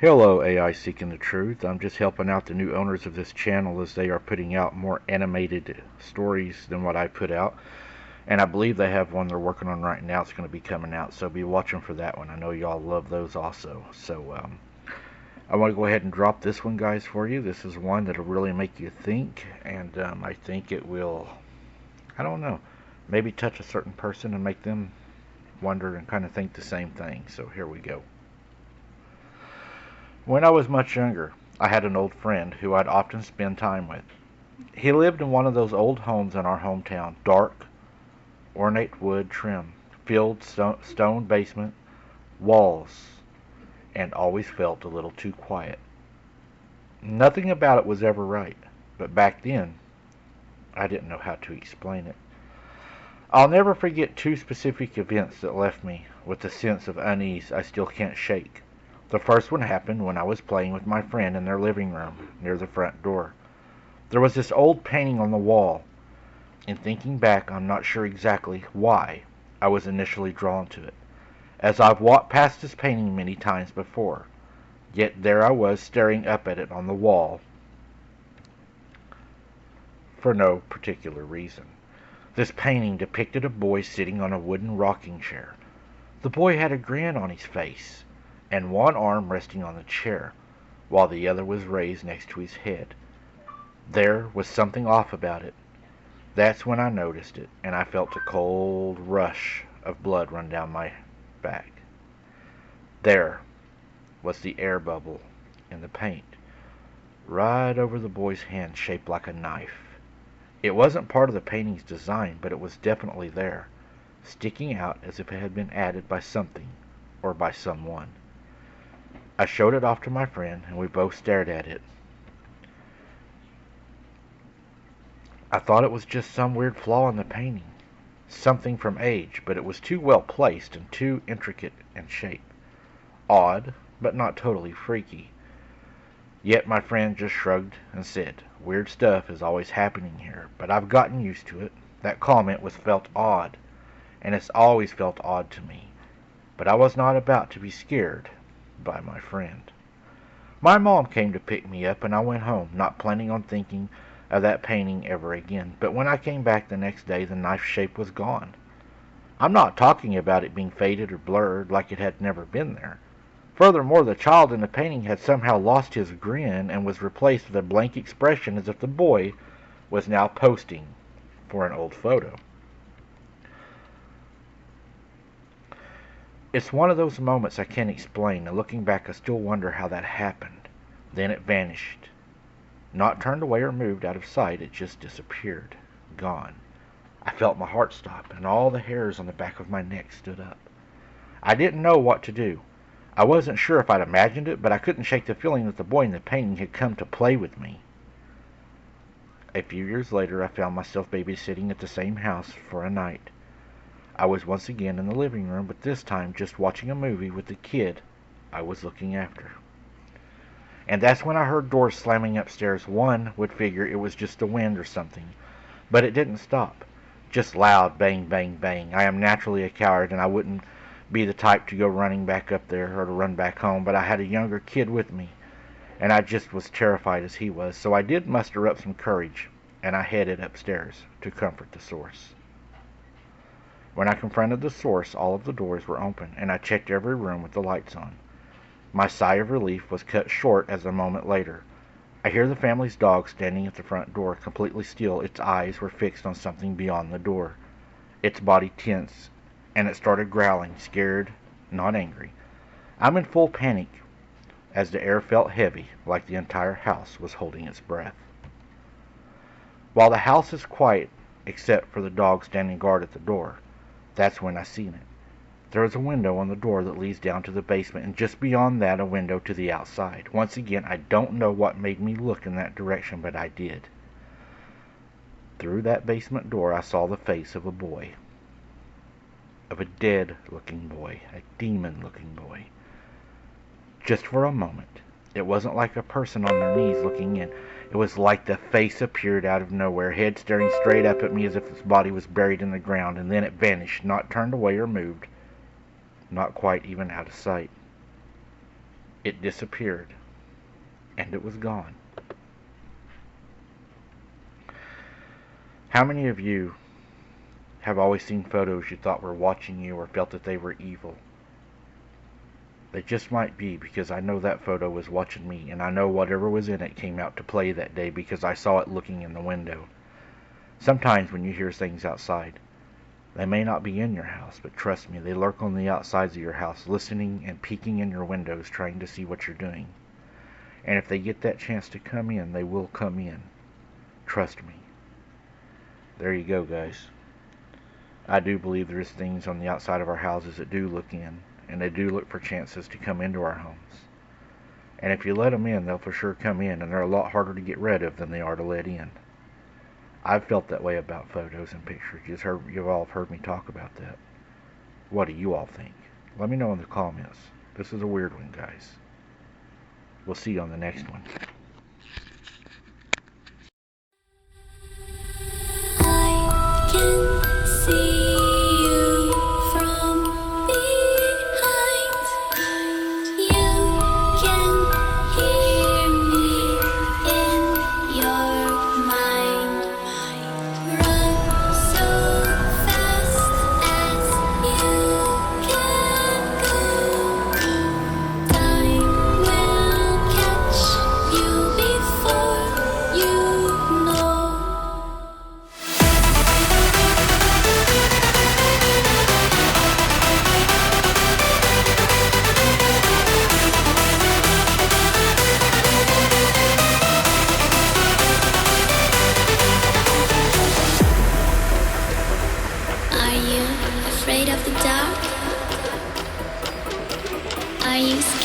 Hello, AI Seeking the Truth. I'm just helping out the new owners of this channel as they are putting out more animated stories than what I put out. And I believe they have one they're working on right now. It's going to be coming out, so be watching for that one. I know y'all love those also. So I want to go ahead and drop this one, guys, for you. This is one that'll really make you think, and I think it will, I don't know, maybe touch a certain person and make them wonder and kind of think the same thing. So here we go. When I was much younger, I had an old friend who I'd often spend time with. He lived in one of those old homes in our hometown, dark, ornate wood trim, filled stone basement, walls, and always felt a little too quiet. Nothing about it was ever right, but back then, I didn't know how to explain it. I'll never forget two specific events that left me with a sense of unease I still can't shake. The first one happened when I was playing with my friend in their living room near the front door. There was this old painting on the wall, and thinking back, I'm not sure exactly why I was initially drawn to it, as I've walked past this painting many times before. Yet there I was staring up at it on the wall for no particular reason. This painting depicted a boy sitting on a wooden rocking chair. The boy had a grin on his face, and one arm resting on the chair, while the other was raised next to his head. There was something off about it. That's when I noticed it, and I felt a cold rush of blood run down my back. There was the air bubble in the paint, right over the boy's hand, shaped like a knife. It wasn't part of the painting's design, but it was definitely there, sticking out as if it had been added by something or by someone. I showed it off to my friend, and we both stared at it. I thought it was just some weird flaw in the painting, something from age, but it was too well placed and too intricate in shape. Odd, but not totally freaky. Yet my friend just shrugged and said, "Weird stuff is always happening here, but I've gotten used to it." That comment was felt odd, and it's always felt odd to me. But I was not about to be scared by my friend. My mom came to pick me up, and I went home, not planning on thinking of that painting ever again. But when I came back the next day, the knife shape was gone. I'm not talking about it being faded or blurred like it had never been there. Furthermore, the child in the painting had somehow lost his grin and was replaced with a blank expression, as if the boy was now posting for an old photo. It's one of those moments I can't explain, and looking back I still wonder how that happened. Then it vanished. Not turned away or moved out of sight, it just disappeared. Gone. I felt my heart stop, and all the hairs on the back of my neck stood up. I didn't know what to do. I wasn't sure if I'd imagined it, but I couldn't shake the feeling that the boy in the painting had come to play with me. A few years later, I found myself babysitting at the same house for a night. I was once again in the living room, but this time just watching a movie with the kid I was looking after. And that's when I heard doors slamming upstairs. One would figure it was just the wind or something, but it didn't stop. Just loud bang, bang, bang. I am naturally a coward, and I wouldn't be the type to go running back up there or to run back home, but I had a younger kid with me, and I just was terrified as he was, so I did muster up some courage, and I headed upstairs to comfort the source. When I confronted the source, all of the doors were open, and I checked every room with the lights on. My sigh of relief was cut short as a moment later I hear the family's dog standing at the front door, completely still. Its eyes were fixed on something beyond the door. Its body tense, and it started growling, scared, not angry. I'm in full panic, as the air felt heavy, like the entire house was holding its breath. While the house is quiet, except for the dog standing guard at the door, that's when I seen it. There is a window on the door that leads down to the basement, and just beyond that a window to the outside. Once again, I don't know what made me look in that direction, but I did. Through that basement door I saw the face of a boy. Of a dead-looking boy. A demon-looking boy. Just for a moment. It wasn't like a person on their knees looking in. It was like the face appeared out of nowhere, head staring straight up at me as if its body was buried in the ground, and then it vanished, not turned away or moved, not quite even out of sight. It disappeared, and it was gone. How many of you have always seen photos you thought were watching you or felt that they were evil? They just might be, because I know that photo was watching me, and I know whatever was in it came out to play that day because I saw it looking in the window. Sometimes when you hear things outside, they may not be in your house, but trust me, they lurk on the outsides of your house, listening and peeking in your windows, trying to see what you're doing. And if they get that chance to come in, they will come in. Trust me. There you go, guys. I do believe there's things on the outside of our houses that do look in, and they do look for chances to come into our homes. And if you let them in, they'll for sure come in, and they're a lot harder to get rid of than they are to let in. I've felt that way about photos and pictures. You've all heard me talk about that. What do you all think? Let me know in the comments. This is a weird one, guys. We'll see you on the next one. I can see you from behind. You can hear me in your mind. Run so fast as you can go. Time will catch you before you know. Are you afraid of the dark? Are you scared?